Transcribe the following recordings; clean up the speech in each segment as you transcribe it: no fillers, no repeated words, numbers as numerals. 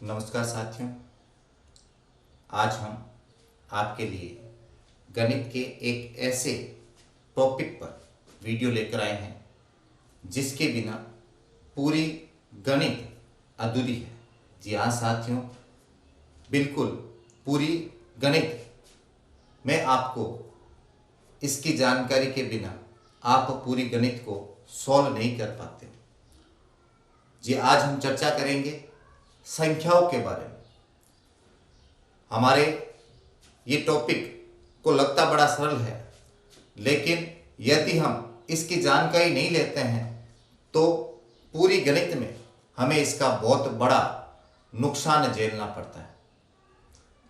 नमस्कार साथियों, आज हम आपके लिए गणित के एक ऐसे टॉपिक पर वीडियो लेकर आए हैं जिसके बिना पूरी गणित अधूरी है। जी हाँ साथियों, बिल्कुल पूरी गणित में आपको इसकी जानकारी के बिना आप पूरी गणित को सॉल्व नहीं कर पाते। जी आज हम चर्चा करेंगे संख्याओं के बारे में। हमारे ये टॉपिक को लगता बड़ा सरल है, लेकिन यदि हम इसकी जानकारी नहीं लेते हैं तो पूरी गणित में हमें इसका बहुत बड़ा नुकसान झेलना पड़ता है।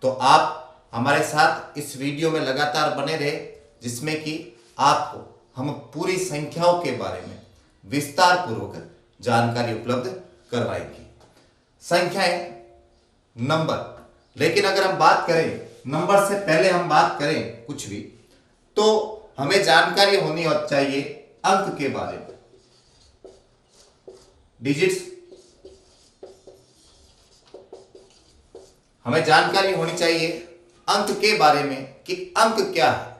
तो आप हमारे साथ इस वीडियो में लगातार बने रहे, जिसमें कि आपको हम पूरी संख्याओं के बारे में विस्तार पूर्वक जानकारी उपलब्ध करवाएंगे। संख्याएं नंबर, लेकिन अगर हम बात करें नंबर से पहले हम बात करें कुछ भी, तो हमें जानकारी होनी चाहिए अंक के बारे में, डिजिट्स। हमें जानकारी होनी चाहिए अंक के बारे में कि अंक क्या है।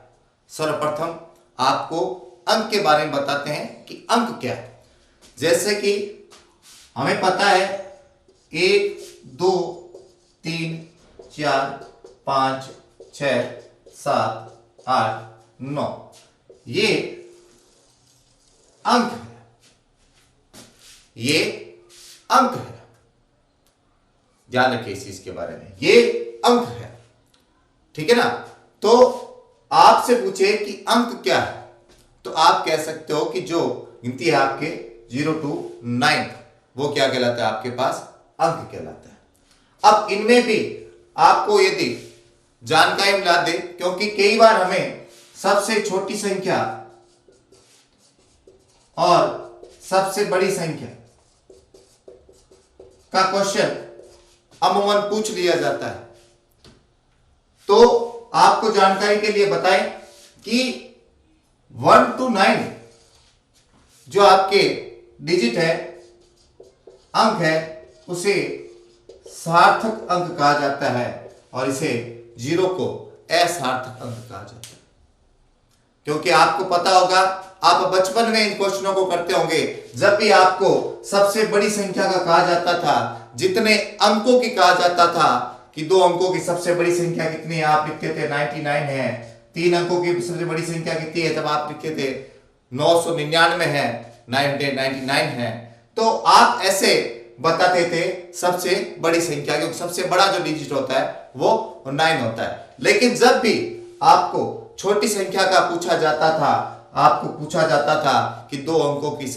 सर्वप्रथम आपको अंक के बारे में बताते हैं कि अंक क्या है। जैसे कि हमें पता है 1 2 3 4 5 6 7 8 9 ये अंक है, ये अंक है। ध्यान रखिए इस चीज के बारे में, ये अंक है, ठीक है ना। तो आपसे पूछे कि अंक क्या है, तो आप कह सकते हो कि जो गिनती है आपके 0 to 9 वो क्या कहलाता है, आपके पास अंक कहलाता है। अब इनमें भी आपको यदि जानकारी मिला दे, क्योंकि कई बार हमें सबसे छोटी संख्या और सबसे बड़ी संख्या का क्वेश्चन अमूमन पूछ लिया जाता है, तो आपको जानकारी के लिए बताएं कि 1 to 9 जो आपके डिजिट है, अंक है, उसे सार्थक अंक कहा जाता है और इसे 0 को असार्थक अंक कहा जाता है। क्योंकि आपको पता होगा, आप बचपन में इन क्वेश्चनों को करते होंगे, जब भी आपको सबसे बड़ी संख्या का कहा जाता था, जितने अंकों की कहा जाता था कि 2 अंकों की सबसे बड़ी संख्या कितनी है, आप लिखते थे 99 है। 3 अंकों की सबसे बड़ी संख्या कितनी है, तब आप लिखते थे 999 है, 999 है। तो आप ऐसे बताते थे सबसे बड़ी संख्या, क्योंकि सबसे बड़ा जो डिजिट होता है वो 9 होता है। लेकिन जब भी आपको छोटी संख्या का पूछा जाता था, आपको पूछा जाता था कि 2 अंकों की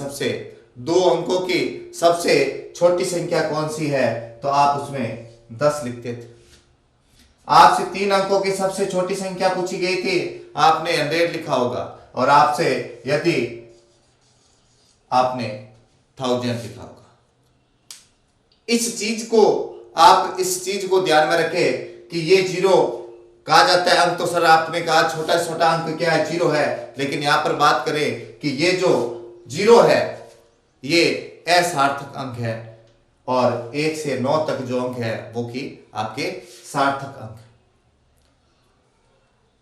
सबसे छोटी संख्या कौन सी है, तो आप उसमें 10 लिखते थे। आपसे 3 अंकों की सबसे छोटी संख्या पूछी गई थी, आपने 100 लिखा होगा, और आपसे यदि आपने 1000 लिखा होगा। इस चीज को ध्यान में रखें कि ये 0 कहा जाता है अंक। तो सर आपने कहा छोटा से छोटा अंक क्या है, 0 है, लेकिन यहां पर बात करें कि ये जो 0 है ये असार्थक अंक है, और 1 से 9 तक जो अंक है वो कि आपके सार्थक अंक।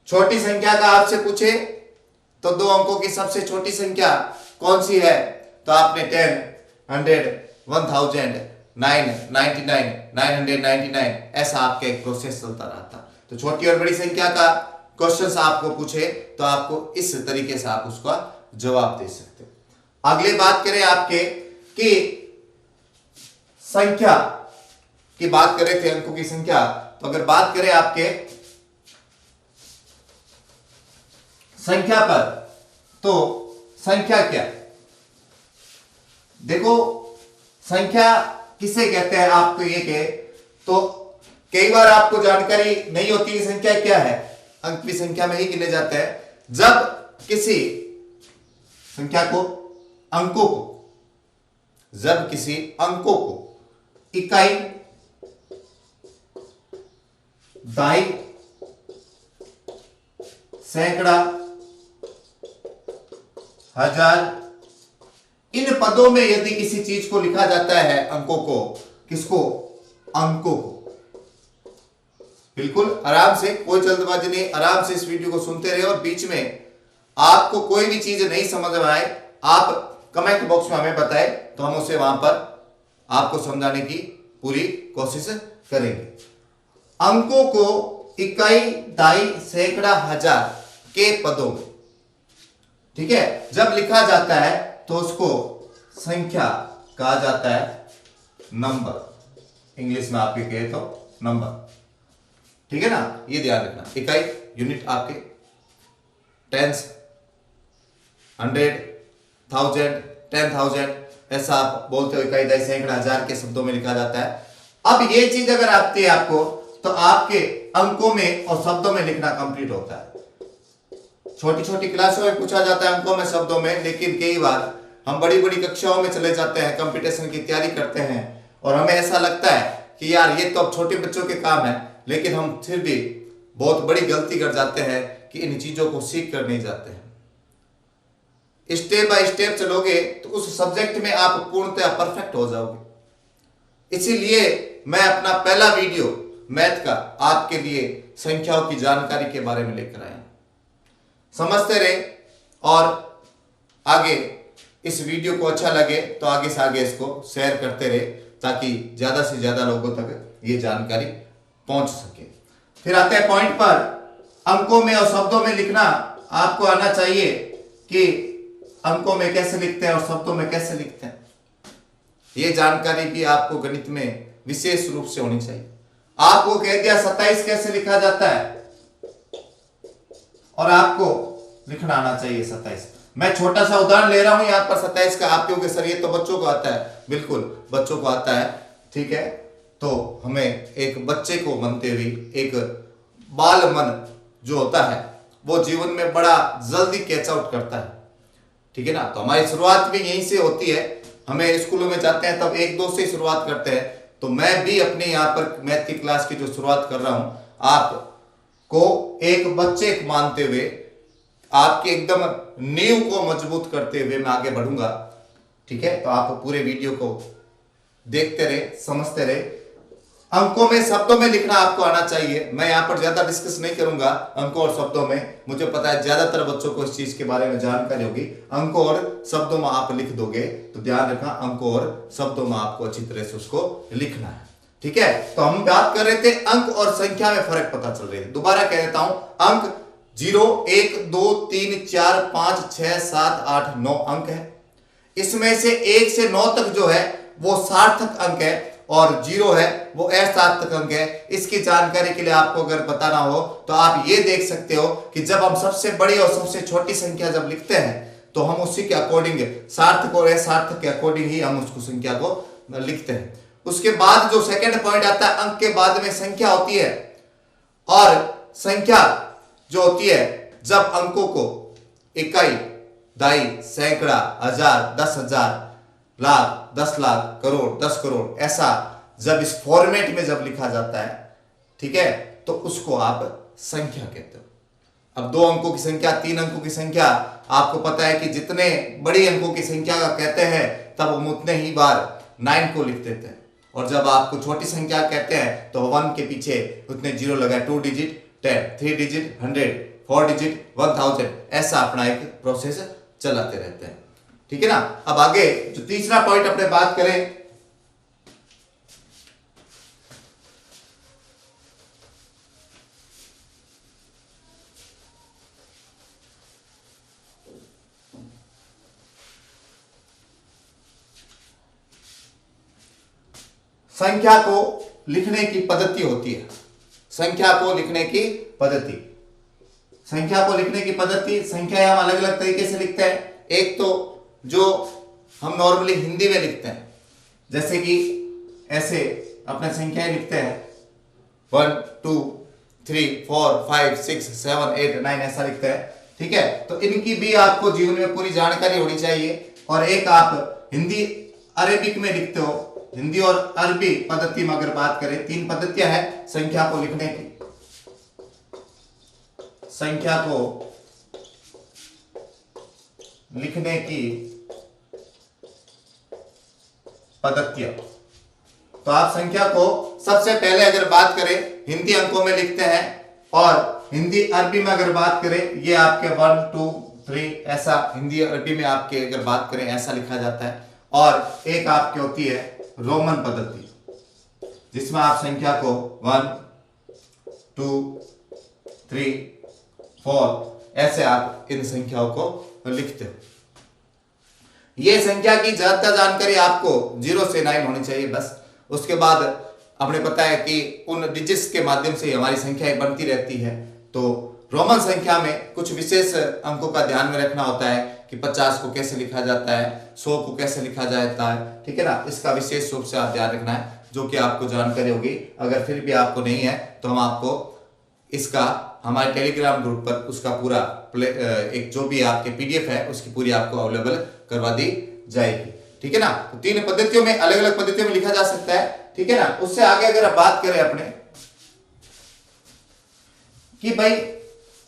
छोटी संख्या का आपसे पूछे तो 2 अंकों की सबसे छोटी संख्या कौन सी है, तो आपने 10, 100, 1000, 999, 999 ऐसा आपका एक प्रोसेस चलता रहा था। तो छोटी और बड़ी संख्या का क्वेश्चन आपको पूछे तो आपको इस तरीके से आप उसका जवाब दे सकते हो। अगले बात करें आपके कि संख्या की बात करें थे, अंकों की संख्या, तो अगर बात करें आपके संख्या पर, तो संख्या क्या, देखो संख्या किसे कहते हैं, आपको ये कहे तो कई बार आपको जानकारी नहीं होती कि संख्या क्या है। अंक भी संख्या में ही गिने जाते हैं। जब किसी अंकों को इकाई, दहाई, सैकड़ा, हजार, इन पदों में यदि किसी चीज को लिखा जाता है, अंकों को, किसको, अंकों को। बिल्कुल आराम से, कोई जल्दबाजी नहीं, आराम से इस वीडियो को सुनते रहे और बीच में आपको कोई भी चीज नहीं समझ में आए आप कमेंट बॉक्स में हमें बताएं तो हम उसे वहां पर आपको समझाने की पूरी कोशिश करेंगे। अंकों को इकाई, दाई, सैकड़ा, हजार के पदों में, ठीक है, जब लिखा जाता है तो उसको संख्या कहा जाता है, नंबर। इंग्लिश में आपके कहे तो नंबर, ठीक है ना, ये ध्यान रखना। इकाई यूनिट आपके टेंस, 100, 1000, 10,000 ऐसा आप बोलते हो। इकाई, दाई, सैकड़ा, हजार के शब्दों में लिखा जाता है। अब ये चीज अगर आती है आपको तो आपके अंकों में और शब्दों में लिखना कंप्लीट होता है। छोटी छोटी क्लासों में पूछा जाता है अंकों में, शब्दों में, लेकिन कई बार हम बड़ी बड़ी कक्षाओं में चले जाते हैं, कंपटीशन की तैयारी करते हैं और हमें ऐसा लगता है कि यार ये तो अब छोटे बच्चों के काम है, लेकिन हम फिर भी बहुत बड़ी गलती कर जाते हैं कि इन चीजों को सीख कर नहीं जाते हैं। स्टेप बाय स्टेप चलोगे तो उस सब्जेक्ट में आप पूर्णतः परफेक्ट हो जाओगे। इसीलिए मैं अपना पहला वीडियो मैथ का आपके लिए संख्याओं की जानकारी के बारे में लेकर आया। समझते रहे और आगे इस वीडियो को अच्छा लगे तो आगे से आगे इसको शेयर करते रहे ताकि ज्यादा से ज्यादा लोगों तक ये जानकारी पहुंच सके। फिर आते हैं पॉइंट पर, अंकों में और शब्दों में लिखना आपको आना चाहिए कि अंकों में कैसे लिखते हैं और शब्दों में कैसे लिखते हैं। ये जानकारी भी आपको गणित में विशेष रूप से होनी चाहिए। आपको कह दिया 27 कैसे लिखा जाता है और आपको लिखना आना चाहिए 27। मैं छोटा सा उदाहरण ले रहा हूं यहां पर 27 का। आप क्योंकि सर ये तो बच्चों को आता है, बिल्कुल बच्चों को आता है, ठीक है। तो हमें एक बच्चे को बनते हुए एक बाल मन जो होता है वो जीवन में बड़ा जल्दी कैच आउट करता है, ठीक है ना। तो हमारी शुरुआत भी यहीं से होती है। हमें स्कूलों में जाते हैं तब 1-2 से शुरुआत करते हैं। तो मैं भी अपने यहाँ पर मैथ की क्लास की जो शुरुआत कर रहा हूं, आपको एक बच्चे मानते हुए, आपके एकदम नींव को मजबूत करते हुए मैं आगे बढ़ूंगा, ठीक है। तो आप पूरे वीडियो को देखते रहे, समझते रहे। अंकों में, शब्दों में लिखना आपको आना चाहिए। मैं यहां पर ज्यादा डिस्कस नहीं करूंगा अंकों और शब्दों में। मुझे पता है ज्यादातर बच्चों को इस चीज के बारे में जानकारी होगी। अंकों और शब्दों में आप लिख दोगे तो ध्यान रखना, अंकों और शब्दों में आपको अच्छी तरह से उसको लिखना है, ठीक है। तो हम बात कर रहे थे अंक और संख्या में फर्क पता चल रही है। दोबारा कह देता हूं, अंक 0, 1, 2, 3, 4, 5, 6, 7, 8, 9 अंक है। इसमें से 1 से 9 तक जो है वो सार्थक अंक है और 0 है वो असार्थक अंक है। इसकी जानकारी के लिए आपको अगर बताना हो तो आप ये देख सकते हो कि जब हम सबसे बड़ी और सबसे छोटी संख्या जब लिखते हैं तो हम उसी के अकॉर्डिंग, सार्थक और असार्थक के अकॉर्डिंग ही हम उसको संख्या को लिखते हैं। उसके बाद जो सेकंड पॉइंट आता है, अंक के बाद में संख्या होती है। और संख्या जो होती है जब अंकों को इकाई, दाई, सैकड़ा, हजार, 10,000, लाख, 10 लाख, करोड़, 10 करोड़, ऐसा जब इस फॉर्मेट में जब लिखा जाता है, ठीक है, तो उसको आप संख्या कहते हो। अब 2 अंकों की संख्या, 3 अंकों की संख्या, आपको पता है कि जितने बड़ी अंकों की संख्या का कहते हैं तब हम उतने ही बार 9 को लिख देते हैं। और जब आपको छोटी संख्या कहते हैं तो 1 के पीछे उतने 0 लगाए, 2 डिजिट 10, 3 डिजिट 100, 4 डिजिट 1000, ऐसा अपना एक प्रोसेस चलाते रहते हैं, ठीक है ना। अब आगे जो तीसरा पॉइंट अपने बात करें, संख्या को लिखने की पद्धति होती है। संख्या को लिखने की पद्धति, संख्या को लिखने की पद्धति, संख्या हम अलग अलग तरीके से लिखते हैं। एक तो जो हम नॉर्मली हिंदी में लिखते हैं, जैसे कि ऐसे अपने संख्याएं लिखते हैं 1, 2, 3, 4, 5, 6, 7, 8, 9 ऐसा लिखते हैं, ठीक है। तो इनकी भी आपको जीवन में पूरी जानकारी होनी चाहिए। और एक आप हिंदी अरेबिक में लिखते हो, हिंदी और अरबी पद्धति में अगर बात करें, 3 पद्धतियां हैं संख्या को लिखने की। संख्या को लिखने की पद्धतियां, तो आप संख्या को सबसे पहले अगर बात करें हिंदी अंकों में लिखते हैं, और हिंदी अरबी में अगर बात करें ये आपके 1 2 3 ऐसा हिंदी अरबी में आपके अगर बात करें ऐसा लिखा जाता है। और एक आपकी होती है रोमन पद्धति जिसमें आप संख्या को 1 2 3 4 ऐसे आप इन संख्याओं को लिखते हो। ये संख्या की ज्यादा जानकारी आपको 0 से 9 होनी चाहिए बस। उसके बाद आपने पता है कि उन डिजिट्स के माध्यम से हमारी संख्याएं बनती रहती है। तो रोमन संख्या में कुछ विशेष अंकों का ध्यान में रखना होता है कि 50 को कैसे लिखा जाता है, 100 को कैसे लिखा जाता है, ठीक है ना। इसका विशेष रूप से आप ध्यान रखना है, जो कि आपको जानकारी होगी। अगर फिर भी आपको नहीं है तो हम आपको इसका हमारे टेलीग्राम ग्रुप पर उसका पूरा एक जो भी आपके पीडीएफ है उसकी पूरी आपको अवेलेबल करवा दी जाएगी, ठीक है ना। तो 3 पद्धतियों में, अलग अलग पद्धतियों में लिखा जा सकता है, ठीक है ना। उससे आगे अगर आप बात करें अपने कि भाई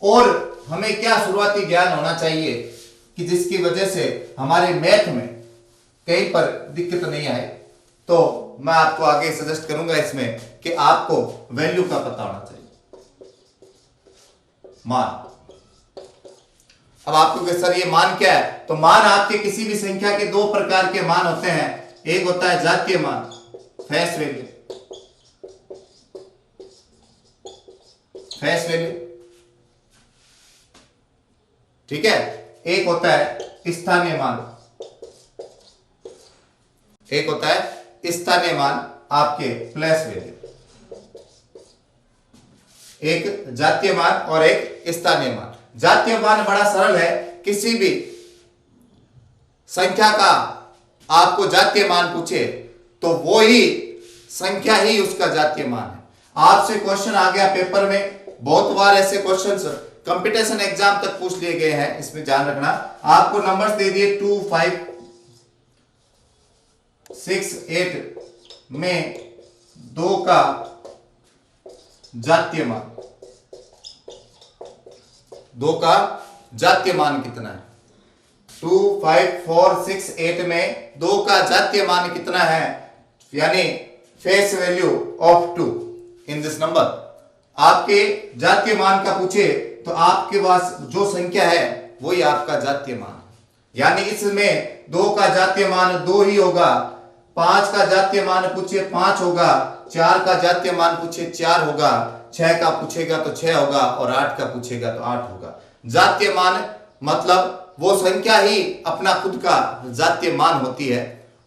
और हमें क्या शुरुआती ज्ञान होना चाहिए कि जिसकी वजह से हमारे मैथ में कहीं पर दिक्कत नहीं आए, तो मैं आपको आगे सजेस्ट करूंगा इसमें कि आपको वैल्यू का पता होना चाहिए, मान। अब आपको कि सर ये मान क्या है, तो मान आपके किसी भी संख्या के 2 प्रकार के मान होते हैं। एक होता है जातीय मान, फेस वैल्यू, फेस वैल्यू, ठीक है। एक होता है स्थानीय मान, एक होता है स्थानीय मान आपके प्लेस वैल्यू। एक जातीय मान और एक स्थानीय मान। जातीय मान बड़ा सरल है, किसी भी संख्या का आपको जातीय मान पूछे तो वो ही संख्या ही उसका जातीय मान है। आपसे क्वेश्चन आ गया पेपर में, बहुत बार ऐसे क्वेश्चंस कंपटीशन एग्जाम तक पूछ लिए गए हैं, इसमें ध्यान रखना। आपको नंबर्स दे दिए 2 5 6 8 में 2 का जातीय मान, 2 का जातीय मान कितना है। 2 5 4 6 8 में 2 का जातीय मान कितना है, यानी face value of 2 in this number. आपके जातीय मान का पूछे तो आपके पास जो संख्या है वही आपका जातीय मान है, यानी इसमें 2 का जातीय मान 2 ही होगा। 5 का जातीय मान पूछे 5 होगा, 4 का जातीय मान पूछे 4 होगा, 6 का पूछेगा तो 6 होगा, और 8 का पूछेगा तो 8 होगा। जातीय मान मतलब वो संख्या ही अपना खुद का जातीय मान होती है।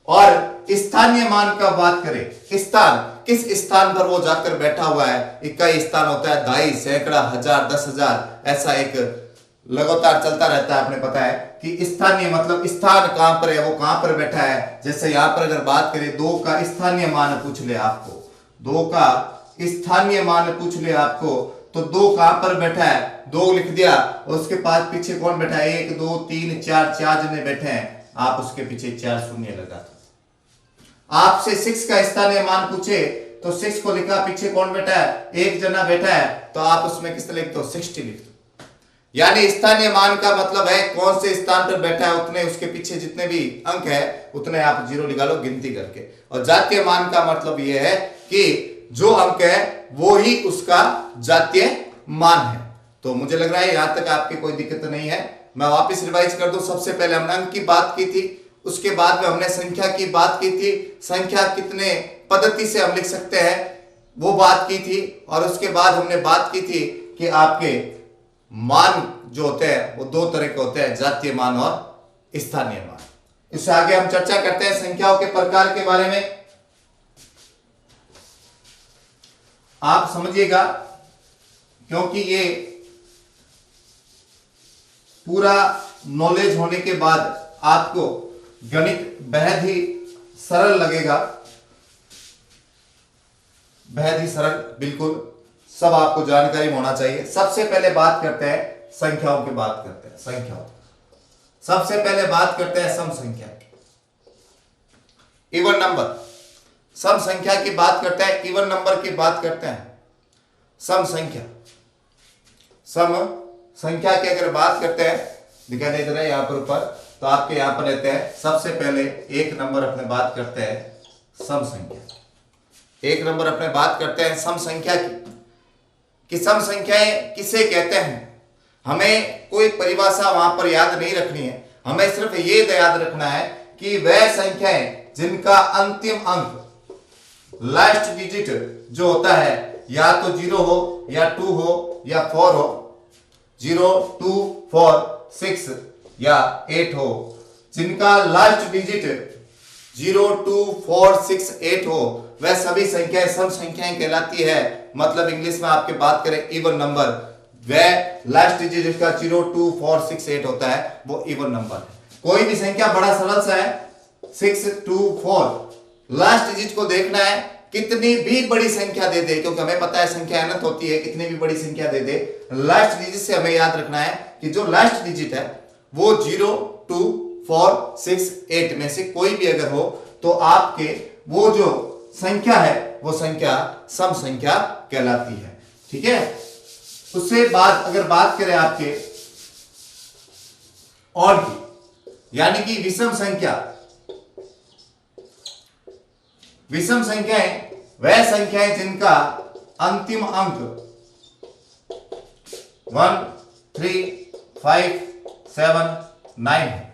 और स्थानीय मान का बात करें, स्थान, किस स्थान पर वो जाकर बैठा हुआ है। इकाई स्थान होता है, दहाई, सैकड़ा, हजार, 10,000, ऐसा एक लगातार चलता रहता है। आपने पता है कि स्थानीय मतलब स्थान कहां पर है, वो कहां पर बैठा है। जैसे यहां पर अगर बात करें 2 का स्थानीय मान पूछ ले आपको, 2 का स्थानीय मान पूछ ले आपको, तो 2 कहां पर बैठा है, 2 लिख दिया, और उसके पास पीछे कौन बैठा है, 1 2 3 4, 4 जने बैठे हैं, आप उसके पीछे 4 शून्य लगा दो। आपसे 6 का स्थानीय मान पूछे तो 6 को लिखा, पीछे कौन बैठा है, 1 जना बैठा है, तो आप उसमें किस लिखते हो, 60 लिख दो। यानी स्थानीय मान का मतलब है कौन से स्थान पर बैठा है, उतने उसके पीछे जितने भी अंक है उतने आप 0 निकालो गिनती करके। और जातीय मान का मतलब यह है कि जो अंक है वो ही उसका जातीय मान है। तो मुझे लग रहा है यहां तक आपकी कोई दिक्कत नहीं है। मैं वापस रिवाइज कर दूं, सबसे पहले हमने अंक की बात की थी, उसके बाद में हमने संख्या की बात की थी, संख्या कितने पद्धति से हम लिख सकते हैं वो बात की थी, और उसके बाद हमने बात की थी कि आपके मान जो होते हैं वो 2 तरह के होते हैं, जातीय मान और स्थानीय मान। इससे आगे हम चर्चा करते हैं संख्याओं के प्रकार के बारे में। आप समझिएगा, क्योंकि ये पूरा नॉलेज होने के बाद आपको गणित बेहद ही सरल लगेगा, बेहद ही सरल, बिल्कुल सब आपको जानकारी होना चाहिए। सबसे पहले बात करते हैं संख्याओं की, बात करते हैं संख्याओं। सबसे पहले बात करते हैं सम संख्या की, इवन नंबर। सम संख्या की बात करते हैं, इवन नंबर की बात करते हैं। सम संख्या, सम संख्या की अगर बात करते हैं, दिखाई दे रहा है यहां पर ऊपर, तो आपके यहां पर रहते हैं सबसे पहले 1 नंबर अपने बात करते हैं सम संख्या। एक नंबर अपने बात करते हैं सम संख्या की, कि सम संख्याएं किसे कहते हैं। हमें कोई परिभाषा वहां पर याद नहीं रखनी है, हमें सिर्फ ये याद रखना है कि वह संख्याएं जिनका अंतिम अंक लास्ट डिजिट जो होता है या तो 0 हो या 2 हो या 4 हो, 0, 2, 4, 6 या 8 हो, जिनका लास्ट डिजिट 0, 2, 4, 6, 8 हो, वह सभी संख्याएं सम संख्याएं कहलाती है। मतलब इंग्लिश में आपके बात करें इवन नंबर, वह लास्ट डिजिट जिसका 0, 2, 4, 6, 8 होता है वो इवन नंबर है। कोई भी संख्या बड़ा सरल सा है 6, 2, 4, लास्ट डिजिट को देखना है, कितनी भी बड़ी संख्या दे दे, क्योंकि हमें पता है संख्या अनंत होती है, कितनी भी बड़ी संख्या दे दे, लास्ट डिजिट से हमें याद रखना है कि जो लास्ट डिजिट है वो 0, 2, 4, 6, 8 में से कोई भी अगर हो तो आपके वो जो संख्या है वो संख्या सम संख्या कहलाती है। ठीक है, उससे बाद अगर बात करें आपके और की, यानी कि विषम संख्या। विषम संख्याएं वह संख्याएं जिनका अंतिम अंक 1, 3, 5, 7, 9 है।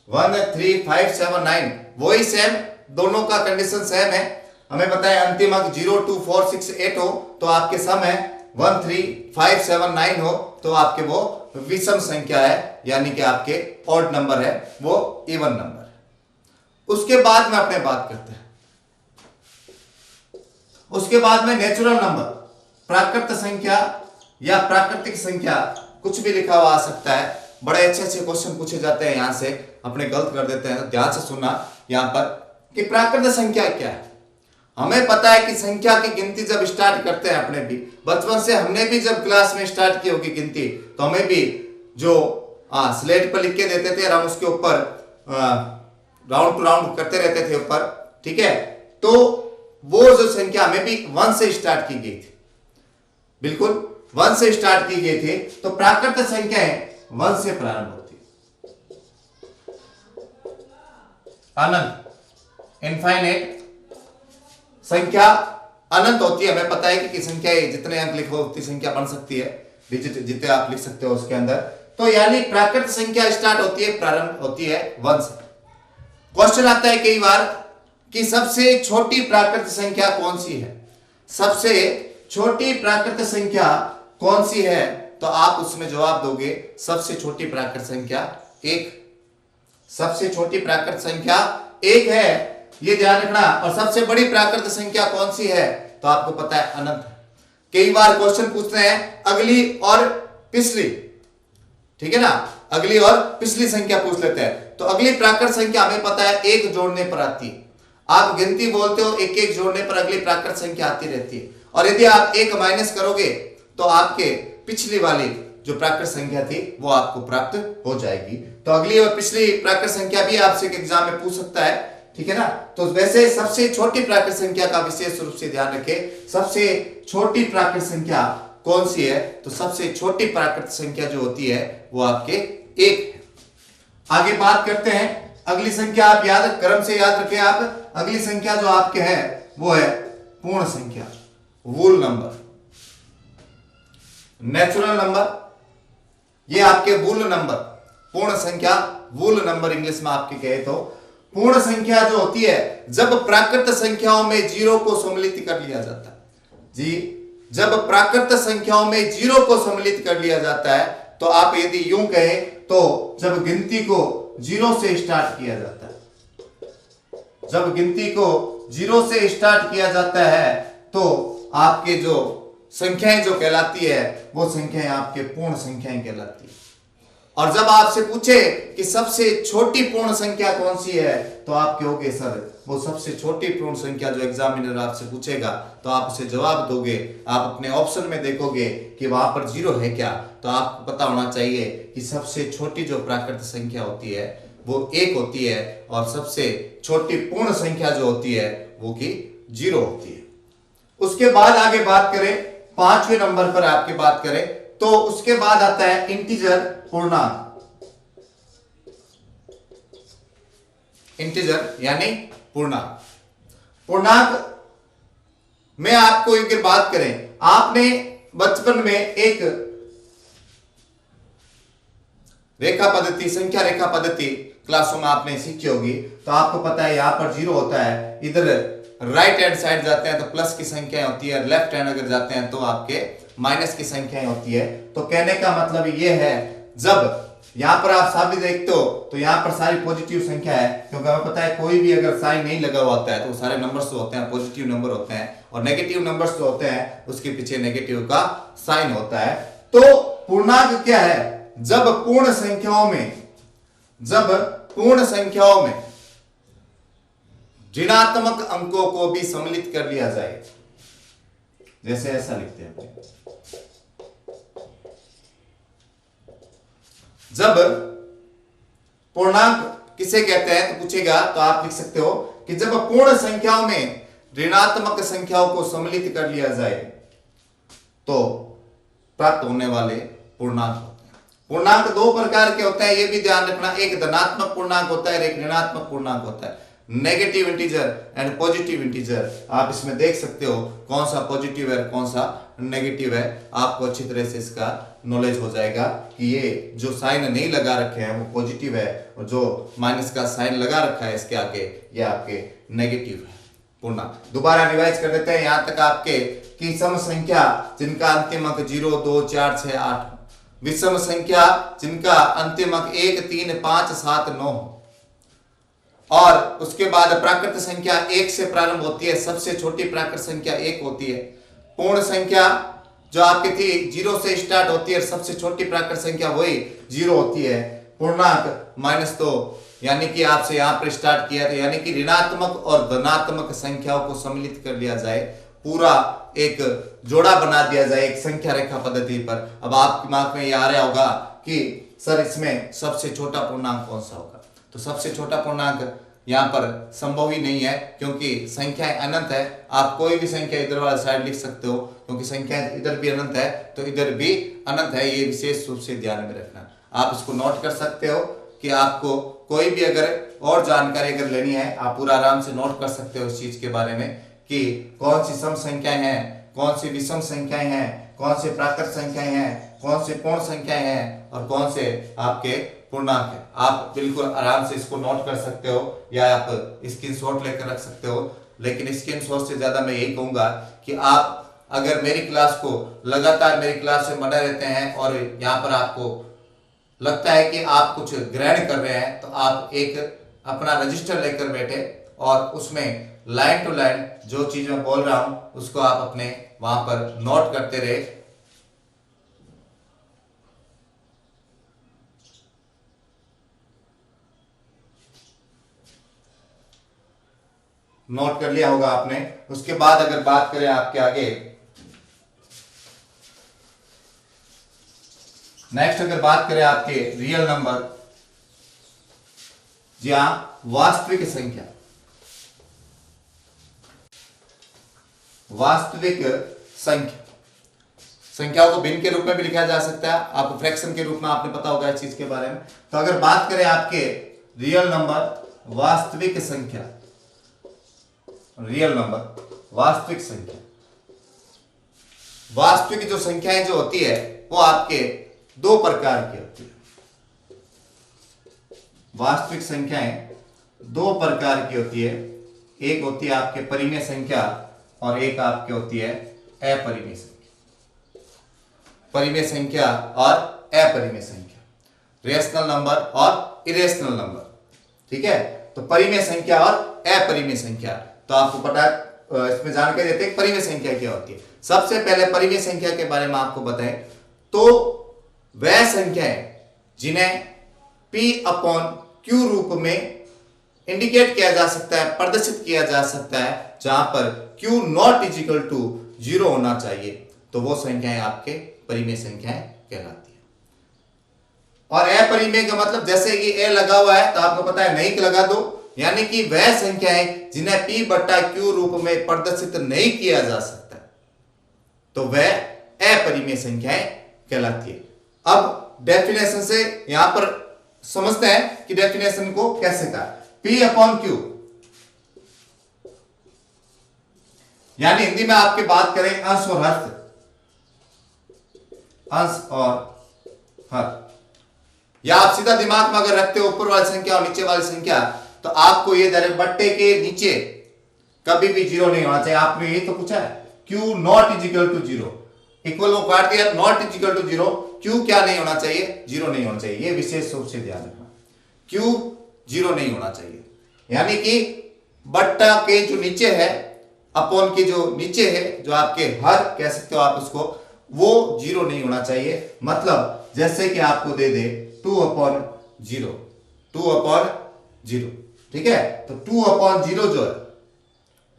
1, 3, 5, 7, 9 वही सेम, दोनों का कंडीशन सेम है। हमें पता है अंतिम अंक 0, 2, 4, 6, 8 हो तो आपके सम है, 1, 3, 5, 7, 9 हो तो आपके वो विषम संख्या है, यानी कि आपके ऑड नंबर है, वो इवन नंबर है। उसके बाद में अपने बात करते हैं, उसके बाद में नेचुरल नंबर, प्राकृत संख्या या प्राकृतिक संख्या, कुछ भी लिखा हुआ आ सकता है। बड़े अच्छे अच्छे क्वेश्चन पूछे जाते हैं यहां से, अपने गलत कर देते हैं, तो ध्यान से सुनना यहां पर कि प्राकृत संख्या क्या है। हमें पता है कि संख्या की गिनती जब स्टार्ट करते हैं, अपने भी बचपन से हमने भी जब क्लास में स्टार्ट की होगी गिनती, तो हमें भी जो स्लेट पर लिख के देते थे और हम उसके ऊपर राउंड टू राउंड करते रहते थे ऊपर। ठीक है, तो वो जो संख्या हमें भी 1 से स्टार्ट की गई थी, बिल्कुल 1 से स्टार्ट की गई थी। तो प्राकृत संख्याएं 1 से प्रारंभ होती है, अनंत, इनफाइनाइट संख्या अनंत होती है। हमें पता है कि संख्या जितने अंक लिखो उतनी संख्या बन सकती है, डिजिट जितने आप लिख सकते हो उसके अंदर। तो यानी प्राकृत संख्या स्टार्ट होती है, प्रारंभ होती है 1 से। क्वेश्चन आता है कई बार कि सबसे छोटी प्राकृत संख्या कौन सी है, सबसे छोटी प्राकृत संख्या कौन सी है, तो आप उसमें जवाब दोगे सबसे छोटी प्राकृत संख्या 1। सबसे छोटी प्राकृत संख्या 1 है, ये ध्यान रखना। और सबसे बड़ी प्राकृत संख्या कौन सी है, तो आपको पता है अनंत है। कई बार क्वेश्चन पूछते हैं अगली और पिछली, ठीक है ना, अगली और पिछली संख्या पूछ लेते हैं। तो अगली प्राकृत संख्या हमें पता है 1 जोड़ने पर आती है। आप गिनती बोलते हो, 1 1 जोड़ने पर अगली प्राकृत संख्या आती रहती है। और यदि आप 1 माइनस करोगे तो आपके पिछली वाली जो प्राकृत संख्या थी वो आपको प्राप्त हो जाएगी। तो अगली और पिछली प्राकृत संख्या भी आपसे एग्जाम में पूछ सकता है, ठीक है ना। तो वैसे सबसे छोटी प्राकृत संख्या का विशेष रूप से ध्यान रखें, सबसे छोटी प्राकृत संख्या कौन सी है, तो सबसे छोटी प्राकृत संख्या जो होती है वो आपके 1 है। आगे बात करते हैं अगली संख्या, आप याद क्रम से याद रखें आप। अगली संख्या जो आपके है वो है पूर्ण संख्या, वूल नंबर, नेचुरल नंबर, ये आपके वूल नंबर, पूर्ण संख्या, वूल नंबर इंग्लिश में आपके कहे तो। पूर्ण संख्या जो होती है जब प्राकृत संख्याओं में 0 को सम्मिलित कर लिया जाता है, जी जब प्राकृत संख्याओं में 0 को सम्मिलित कर लिया जाता है, तो आप यदि यूं कहें तो जब गिनती को 0 से स्टार्ट किया जाता है, जब गिनती को 0 से स्टार्ट किया जाता है तो आपके जो संख्याएं जो कहलाती है वो संख्याएं आपके पूर्ण संख्याएं कहलाती है। और जब आपसे पूछे कि सबसे छोटी पूर्ण संख्या कौन सी है, तो आप कहोगे सर वो सबसे छोटी पूर्ण संख्या जो एग्जामिनर आपसे पूछेगा तो आप उसे जवाब दोगे। आप अपने ऑप्शन में देखोगे कि वहां पर 0 है क्या, तो आपको पता होना चाहिए कि सबसे छोटी जो प्राकृत संख्या होती है वो 1 होती है, और सबसे छोटी पूर्ण संख्या जो होती है वो की 0 होती है। उसके बाद आगे बात करें 5वें नंबर पर आपकी बात करें तो उसके बाद आता है इंटीजर, पूर्णांक। इंटीजर यानी पूर्णांक। पूर्णांक मैं आपको एक बात करें, आपने बचपन में एक रेखा पद्धति, संख्या रेखा पद्धति क्लासों में आपने सीखी होगी। तो आपको पता है यहां पर 0 होता है, इधर राइट हैंड साइड जाते हैं तो प्लस की संख्याएं होती है, लेफ्ट हैंड अगर जाते हैं तो आपके माइनस की संख्याएं होती है। तो कहने का मतलब ये है, जब यहां पर आप साबित देखते हो तो यहां पर सारी पॉजिटिव संख्या है, क्योंकि हमें पता है कोई भी अगर साइन नहीं लगा हुआ होता है तो सारे नंबर्स जो होते हैं पॉजिटिव नंबर होते हैं, और नेगेटिव नंबर्स जो होते हैं उसके पीछे नेगेटिव का साइन होता है। तो पूर्णांक क्या है? जब पूर्ण संख्याओं में ऋणात्मक अंकों को भी सम्मिलित कर लिया जाए, जैसे ऐसा लिखते हैं। जब पूर्णांक किसे कहते हैं तो पूछेगा तो आप लिख सकते हो कि जब पूर्ण संख्याओं में ऋणात्मक संख्याओं को सम्मिलित कर लिया जाए तो प्राप्त होने वाले पूर्णांक होते हैं। पूर्णांक दो प्रकार के होते हैं, ये भी ध्यान रखना, एक धनात्मक पूर्णांक होता है और एक ऋणात्मक पूर्णांक होता है। Negative integer and positive integer, आप इसमें देख सकते हो कौन सा पॉजिटिव है कौन सा नेगेटिव है। आपको अच्छी तरह से इसका नॉलेज हो जाएगा कि ये जो साइन नहीं लगा रखे हैं वो पॉजिटिव है, और जो माइनस का साइन लगा रखा है इसके आगे ये आपके नेगेटिव है पूर्णांक। दोबारा रिवाइज कर देते हैं यहां तक आपके कि सम संख्या जिनका अंतिम अंक 0, 2, 4, 6, 8, विषम संख्या जिनका अंतिम अंक 1, 3, 5, 7, 9, और उसके बाद प्राकृत संख्या 1 से प्रारंभ होती है, सबसे छोटी प्राकृत संख्या 1 होती है। पूर्ण संख्या जो आपकी थी 0 से स्टार्ट होती है, सबसे छोटी प्राकृत संख्या वही 0 होती है। पूर्णांक -2, यानी कि आपसे यहां पर स्टार्ट किया था, यानी कि ऋणात्मक और धनात्मक संख्याओं को सम्मिलित कर लिया जाए, पूरा एक जोड़ा बना दिया जाए एक संख्या रेखा पद्धति पर। अब आपके दिमाग में ये आ रहा होगा कि सर इसमें सबसे छोटा पूर्णांक कौन सा होगा? तो सबसे छोटा पूर्णांक यहाँ पर संभव ही नहीं है, क्योंकि संख्याएं अनंत है। आप कोई भी संख्या इधर वाला साइड लिख सकते हो, क्योंकि संख्याएं इधर भी अनंत है तो इधर भी अनंत है। ये विशेष रूप से ध्यान में रखना। आप इसको नोट कर सकते हो कि आपको कोई भी अगर और जानकारी अगर लेनी है आप पूरा आराम से नोट कर सकते हो इस चीज के बारे में कि कौन सी सम संख्याएं हैं, कौन सी विषम संख्याएं हैं, कौन से प्राकृत संख्याएं हैं, कौन से पूर्ण संख्याएं हैं और कौन से आपके पूर्णांक है। आप बिल्कुल आराम से इसको नोट कर सकते हो या आप स्क्रीनशॉट लेकर रख सकते हो। लेकिन स्क्रीनशॉट से ज्यादा मैं यही कहूंगा कि आप अगर मेरी क्लास को लगातार मेरी क्लास से बने रहते हैं और यहाँ पर आपको लगता है कि आप कुछ ग्रहण कर रहे हैं, तो आप एक अपना रजिस्टर लेकर बैठे और उसमें लाइन टू लाइन जो चीज मैं बोल रहा हूं उसको आप अपने वहां पर नोट करते रहे। नोट कर लिया होगा आपने। उसके बाद अगर बात करें आपके आगे नेक्स्ट, अगर बात करें आपके रियल नंबर, जी हाँ, वास्तविक संख्या, वास्तविक संख्या, संख्याओं को भिन्न के रूप में भी लिखा जा सकता है, आपको फ्रैक्शन के रूप में आपने पता होगा इस चीज के बारे में। तो अगर बात करें आपके रियल नंबर, वास्तविक संख्या, रियल नंबर, वास्तविक संख्या, वास्तविक जो संख्याएं जो होती है वो आपके दो प्रकार की होती है। वास्तविक संख्याएं दो प्रकार की होती है, एक होती है आपके परिमेय संख्या और एक आपके होती है अपरिमेय संख्या। परिमेय संख्या और अपरिमेय संख्या, रेशनल नंबर और इरेशनल नंबर, ठीक है। तो परिमेय संख्या और अपरिमेय संख्या, तो आपको पता इसमें जानकारी देते हैं परिमेय संख्या क्या होती है। सबसे पहले परिमेय संख्या के बारे में आपको बताएं तो वह संख्याएं जिन्हें P/Q रूप में इंडिकेट किया जा सकता है, प्रदर्शित किया जा सकता है, जहां पर Q नॉट इजिकल टू 0 होना चाहिए, तो वो संख्याएं आपके परिमेय संख्याएं कहलाती है। और अपरिमेय का मतलब जैसे कि ए लगा हुआ है तो आपको पता है नहीं लगा दो, यानी कि वह संख्याएं जिन्हें P/Q रूप में प्रदर्शित नहीं किया जा सकता, तो वह अपरिमेय संख्याएं कहलाती है। अब डेफिनेशन से यहां पर समझते हैं कि डेफिनेशन को कैसे कहा। P/Q यानी हिंदी में आपकी बात करें अंश और हर, अंश और हर, या आप सीधा दिमाग में अगर रखते हो ऊपर वाली संख्या और नीचे वाली संख्या, तो आपको ये दे बट्टे के नीचे कभी भी जीरो नहीं होना चाहिए। आपने ये तो पूछा है Q not is equal to zero, equal को काट दिया, not is equal to zero, Q क्या नहीं होना चाहिए, जीरो नहीं होना चाहिए। ये विशेष रूप से ध्यान रखना, Q जीरो नहीं होना चाहिए, यानी कि बट्टा के जो नीचे है, अपॉन के जो नीचे है, जो आपके हर कह सकते हो आप उसको, वो जीरो नहीं होना चाहिए। मतलब जैसे कि आपको दे दे 2/0, 2/0, ठीक है, तो 2/0 जो है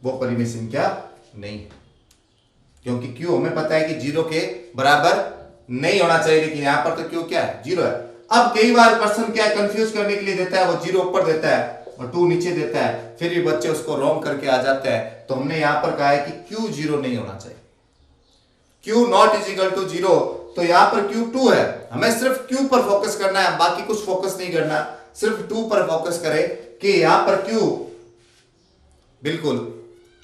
वो परिमेय संख्या नहीं है, क्योंकि Q हमें पता है कि जीरो के बराबर नहीं होना चाहिए, लेकिन यहां पर तो Q क्या है, जीरो है। अब कई बार पर्सन क्या कंफ्यूज करने के लिए देता है, वो जीरो ऊपर देता है और 2 नीचे देता है, फिर भी बच्चे उसको रॉन्ग करके आ जाते हैं। तो हमने यहां पर कहा है कि Q जीरो नहीं होना चाहिए, Q not is equal to zero, तो यहां पर Q 2 है, हमें सिर्फ Q पर फोकस करना है, बाकी कुछ फोकस नहीं करना, सिर्फ 2 पर फोकस करें कि यहां पर Q बिल्कुल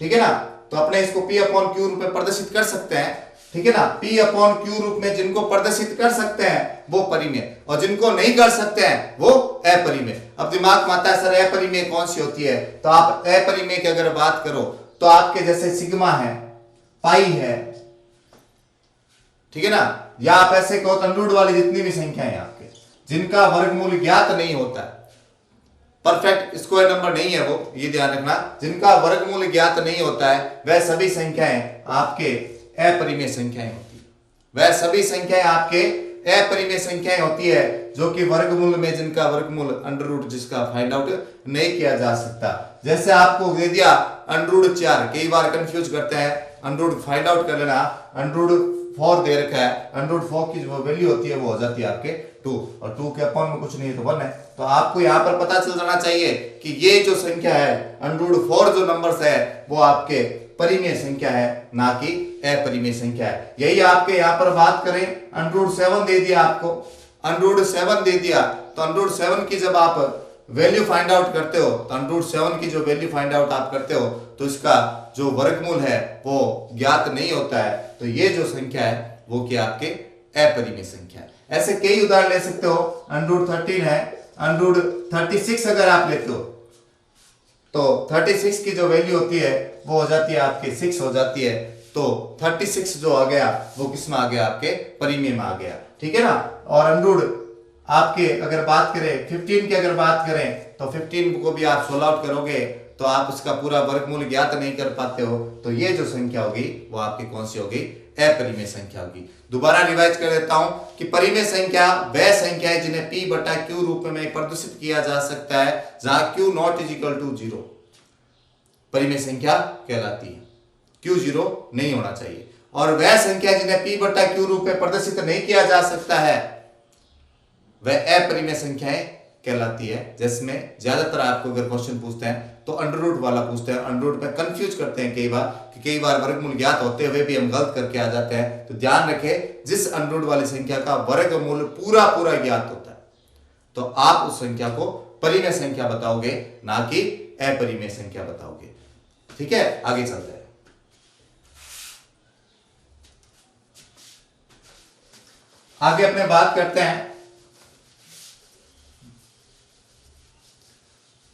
ठीक है ना। तो अपने इसको P/Q रूप में प्रदर्शित कर सकते हैं, ठीक है ना। P/Q रूप में जिनको प्रदर्शित कर सकते हैं वो परिमेय, और जिनको नहीं कर सकते हैं वो अपरिमेय। अब दिमाग में आता है सर अपरिमेय कौन सी होती है, तो आप अपरिमेय की अगर बात करो तो आपके जैसे सिग्मा है, पाई है, ठीक है ना, या आप ऐसे कहो अंडररूट वाली जितनी भी संख्याएं आपके जिनका वर्गमूल ज्ञात नहीं होता है, परफेक्ट स्क्वायर नंबर नहीं है वो, ये ध्यान रखना, जिनका वर्गमूल ज्ञात नहीं होता है वह सभी संख्याएं आपके अपरिमेय संख्याएं होती है, वह सभी संख्याएं आपके अपरिमेय संख्याएं होती है, जो कि वर्गमूल में जिनका वर्गमूल अंडररूट जिसका फाइंड आउट नहीं किया जा सकता। जैसे आपको दे दिया अंडररूट 4, कई बार कंफ्यूज करते हैं, अंडररूट फाइंड आउट कर लेना, अंडररूट 4 दे रखा है, अंडररूट 4 की जो वैल्यू होती है वो हो जाती है आपके 2, और 2 के अपॉन में कुछ नहीं है तो 1 है। तो आपको यहाँ पर पता चल जाना चाहिए कि ये जो संख्या है अंडररूट 4 जो नंबर्स है वो आपके परिमेय संख्या है, ना कि अपरिमेय संख्या है। यही आपके यहाँ पर बात करें अंडररूट 7 दे दिया आपको, अंडररूट 7 दे दिया, तो अंडररूट 7 की जब आप वैल्यू फाइंड आउट करते हो, तो अंडररूट 7 की जो वैल्यू फाइंड आउट आप करते हो तो इसका जो वर्गमूल है वो ज्ञात नहीं होता है, तो ये जो संख्या है वो क्या आपके अपरिमेय संख्या है। ऐसे कई उदाहरण ले सकते हो, अंडररूट 13 है, अंडररूट 36 अगर आप लेते हो तो 36 की जो वैल्यू होती है वो हो जाती है आपके 6 हो जाती है, तो 36 जो आ गया वो किस में आ गया, आपके परिमेय में आ गया, ठीक है ना। और अंडररूट आपके अगर बात करें 15 की अगर बात करें तो 15 को भी आप सोल्व आउट करोगे तो आप उसका पूरा वर्गमूल ज्ञात नहीं कर पाते हो, तो ये जो संख्या होगी वो आपकी कौन सी होगी, अपरिमेय संख्या होगी। दोबारा रिवाइज कर देता हूं कि परिमेय संख्या वह संख्या है जिन्हें P/Q रूप में प्रदर्शित किया जा सकता है, जहां Q not is equal to zero परिमेय संख्या कहलाती है, Q जीरो नहीं होना चाहिए। और वह संख्या जिन्हें P/Q रूप में प्रदर्शित नहीं किया जा सकता है वह अपरिमेय संख्याएं कहलाती है, जिसमें ज्यादातर आपको अगर क्वेश्चन पूछते हैं तो अंडररूट वाला पूछते हैं, अंडररूट में कंफ्यूज करते हैं कई बार वर्गमूल ज्ञात होते हुए भी हम गलत करके आ जाते हैं। तो ध्यान रखें, जिस अंडररूट वाली संख्या का वर्गमूल पूरा पूरा ज्ञात होता है तो आप उस संख्या को परिमेय संख्या बताओगे, ना कि अपरिमेय संख्या बताओगे, ठीक है। आगे चलते हैं, आगे अपने बात करते हैं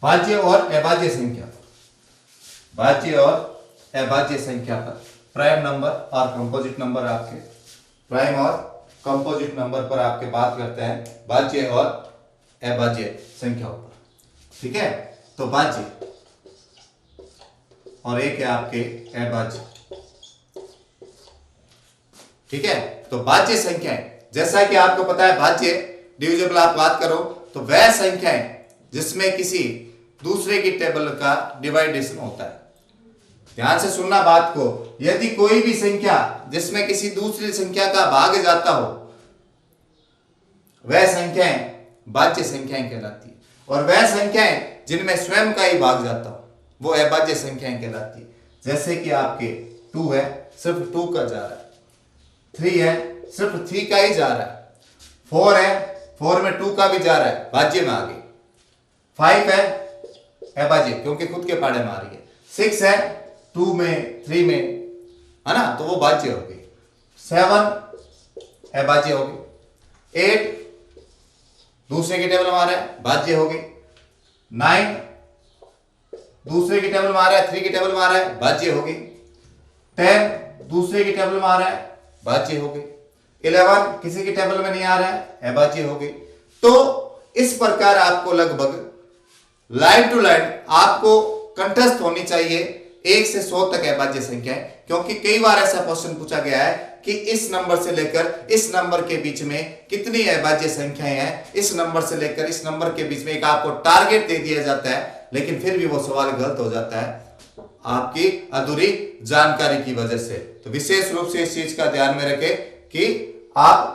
भाज्य और अभाज्य संख्या पर, भाज्य और अभाज्य संख्या पर, प्राइम नंबर और कंपोजिट नंबर, आपके प्राइम और कंपोजिट नंबर पर आपके बात करते हैं भाज्य और अभाज्य संख्याओं पर, ठीक है। तो भाज्य और एक है आपके अभाज्य, ठीक है। तो भाज्य संख्याएं, जैसा कि आपको पता है भाज्य डिविजिबल आप बात करो तो वह संख्याएं जिसमें किसी दूसरे की टेबल का डिवाइडेशन होता है। ध्यान से सुनना बात को, यदि कोई भी संख्या जिसमें किसी दूसरी संख्या का भाग जाता हो वह संख्याएं भाज्य संख्याएं कहलाती है, और वह संख्याएं जिनमें स्वयं का ही भाग जाता हो वो अभाज्य संख्याएं कहलाती है। जैसे कि आपके 2 है, सिर्फ 2 का जा रहा है, 3 है, सिर्फ 3 का ही जा रहा है, 4 है, 4 में 2 का भी जा रहा है, भाज्य में आ गई, 5 है अभाज्य क्योंकि खुद के पाड़े में आ रही है, 6 है, 2 में 3 में है ना, तो वो भाज्य हो गई। 7 अभाज्य हो गई। 8 दूसरे की टेबल में आ रहा है, भाज्य हो गई। 9 दूसरे की टेबल में आ रहा है, 3 की टेबल में आ रहा है, भाज्य हो गई। 10 दूसरे की टेबल में आ रहा है, भाज्य हो गई। 11 किसी की टेबल में नहीं आ रहा है, अभाज्य हो गई। तो इस प्रकार आपको लगभग लाइन टू लाइन आपको कंठस्थ होनी चाहिए 1 से 100 तक अभाज्य संख्याएं, क्योंकि कई बार ऐसा क्वेश्चन पूछा गया है कि इस नंबर से लेकर इस नंबर के बीच में कितनी अभाज्य संख्याएं हैं, इस नंबर से लेकर इस नंबर के बीच में एक आपको टारगेट दे दिया जाता है, लेकिन फिर भी वो सवाल गलत हो जाता है आपकी अधूरी जानकारी की वजह से। तो विशेष रूप से इस चीज का ध्यान में रखें कि आप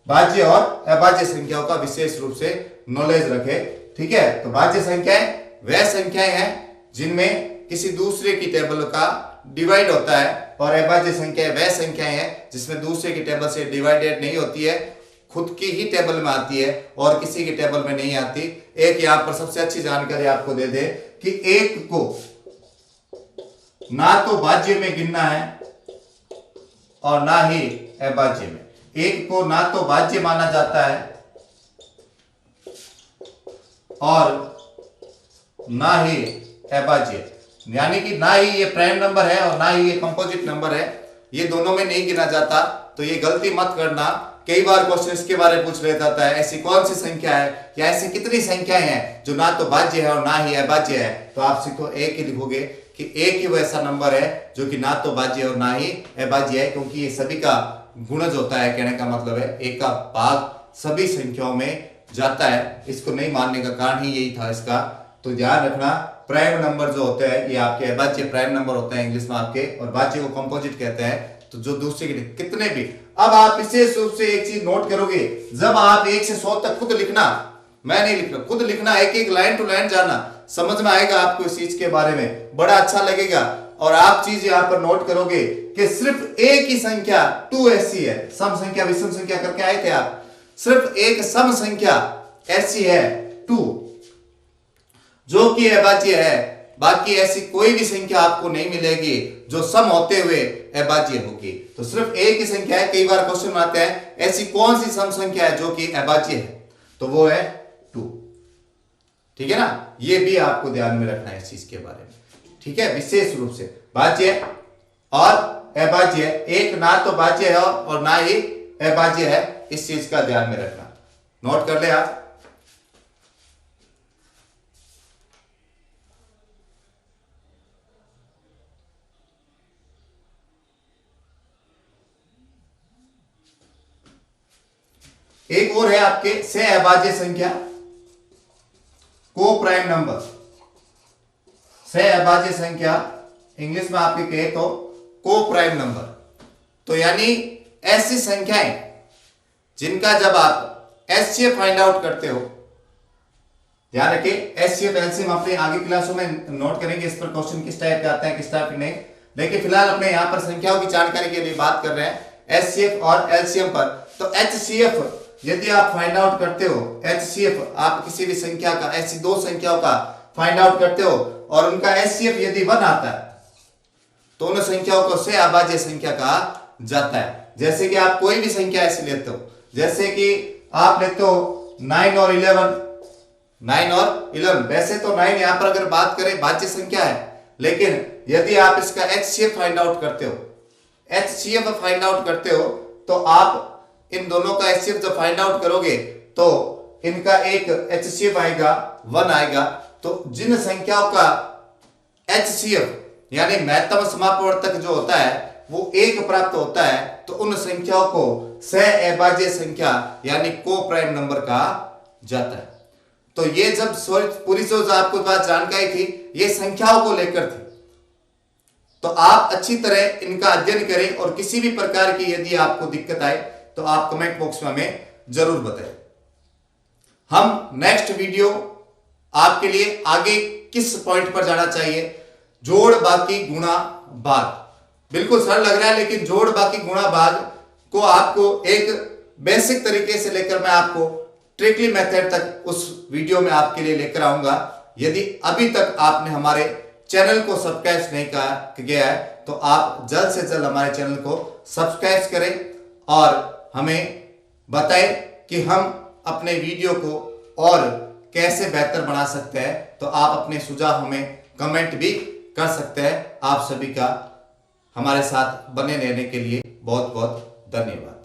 भाज्य और अभाज्य संख्याओं का विशेष रूप से नॉलेज रखें, ठीक है। तो भाज्य संख्याएं वह संख्याएं हैं जिनमें किसी दूसरे की टेबल का डिवाइड होता है, और अभाज्य संख्याएं वह संख्याएं हैं जिसमें दूसरे की टेबल से डिवाइडेड नहीं होती है, खुद की ही टेबल में आती है और किसी की टेबल में नहीं आती। एक यहां पर सबसे अच्छी जानकारी आपको दे दे कि एक को ना तो भाज्य में गिनना है और ना ही अभाज्य में। एक को ना तो भाज्य माना जाता है और ना ही अभाज्य, यानी कि ना ही ये प्राइम नंबर है और ना ही ये कंपोजिट नंबर है, ये दोनों में नहीं गिना जाता। तो ये गलती मत करना। कई बार क्वेश्चन इसके बारे में पूछ लेता था, ऐसी कौन सी संख्या है या ऐसी कितनी संख्याएं हैं जो ना तो भाज्य है और ना ही अभाज्य है। तो आप सीखो एक ही लिखोगे कि एक ही वो ऐसा नंबर है जो कि ना तो भाज्य और ना ही अभाज्य है, क्योंकि ये सभी का गुणज होता है। कहने का मतलब है एक का भाग सभी संख्याओं में जाता है। इसको नहीं मानने का कारण ही यही था इसका। तो ध्यान रखना, प्राइम नंबर जो होते हैं ये आपके अभाज्य प्राइम नंबर होते हैं इंग्लिश में आपके, और भाज्य को कंपोजिट कहते हैं। तो जो दूसरे के कितने भी, अब आप विशेष रूप से एक चीज नोट करोगे, जब आप 1 से 100 तक खुद लिखना, मैं नहीं लिख रहा, खुद लिखना, एक एक लाइन टू लाइन जाना, समझ में आएगा आपको इस चीज के बारे में, बड़ा अच्छा लगेगा। और आप चीज यहाँ पर नोट करोगे कि सिर्फ एक ही संख्या 2 ऐसी है, सम संख्या विषम संख्या करके आए थे आप, सिर्फ एक सम संख्या ऐसी है 2 जो कि अभाज्य है। बाकी ऐसी कोई भी संख्या आपको नहीं मिलेगी जो सम होते हुए अभाज्य होगी। तो सिर्फ एक ही संख्या है। कई बार क्वेश्चन आते हैं ऐसी कौन सी सम संख्या है जो कि अभाज्य है, तो वो है 2, ठीक है ना। ये भी आपको ध्यान में रखना है इस चीज के बारे में, ठीक है। विशेष रूप से भाज्य और अभाज्य, एक ना तो भाज्य है और ना ही अभाज्य है, इस चीज का ध्यान में रखना। नोट कर ले आप। एक और है आपके सह अभाज्य संख्या, को प्राइम नंबर। सह अभाज्य संख्या इंग्लिश में आपके कहे तो को प्राइम नंबर। तो यानी ऐसी संख्याएं जिनका जब आप एचसीएफ फाइंड आउट करते हो, ध्यान रखिए एचसीएफ एलसीएम अपने आगे क्लासों में नोट करेंगे, इस पर क्वेश्चन किस टाइप के आते हैं किस टाइप के नहीं, लेकिन फिलहाल अपने यहां पर संख्याओं की जानकारी के लिए बात कर रहे हैं एचसीएफ और एलसीएम पर। तो एचसीएफ यदि आप फाइंड आउट करते हो, एचसीएफ आप किसी भी संख्या का, ऐसी दो संख्याओं का फाइंड आउट करते हो और उनका एचसीएफ यदि 1 आता है तो उन संख्याओं को सह अभाज्य संख्या कहा जाता है। जैसे कि आप कोई भी संख्या ऐसी लेते हो, जैसे कि आप लेते हो 9 और 11, 9 और 11, वैसे तो 9 यहां पर अगर बात करें भाज्य संख्या है, लेकिन यदि आप इसका एचसीएफ फाइंड आउट करते हो, एचसीएफ फाइंड आउट करते हो, तो आप इन दोनों का एचसीएफ जब फाइंड आउट करोगे तो इनका एक एचसीएफ आएगा 1 आएगा। तो जिन संख्याओं का एचसीएफ यानी महत्तम समापवर्तक जो होता है वो 1 प्राप्त होता है, तो उन संख्याओं को सह अभाज्य संख्या यानी को प्राइम नंबर कहा जाता है। तो ये जब पूरी जो आपको बात जानकारी थी ये संख्याओं को लेकर थी, तो आप अच्छी तरह इनका अध्ययन करें और किसी भी प्रकार की यदि आपको दिक्कत आए तो आप कमेंट बॉक्स में हमें जरूर बताएं। हम नेक्स्ट वीडियो आपके लिए आगे किस पॉइंट पर जाना चाहिए, जोड़ बाकी गुणा भाग। बिल्कुल सरल लग रहा है, लेकिन जोड़ बाकी गुणा भाग को आपको एक बेसिक तरीके से लेकर मैं आपको ट्रिकली मेथड तक उस वीडियो में आपके लिए लेकर आऊंगा। यदि अभी तक आपने हमारे चैनल को सब्सक्राइब नहीं किया है तो आप जल्द से जल्द हमारे चैनल को सब्सक्राइब करें और हमें बताएं कि हम अपने वीडियो को और कैसे बेहतर बना सकते हैं। तो आप अपने सुझाव हमें कमेंट भी कर सकते हैं। आप सभी का हमारे साथ बने रहने के लिए बहुत बहुत धन्यवाद।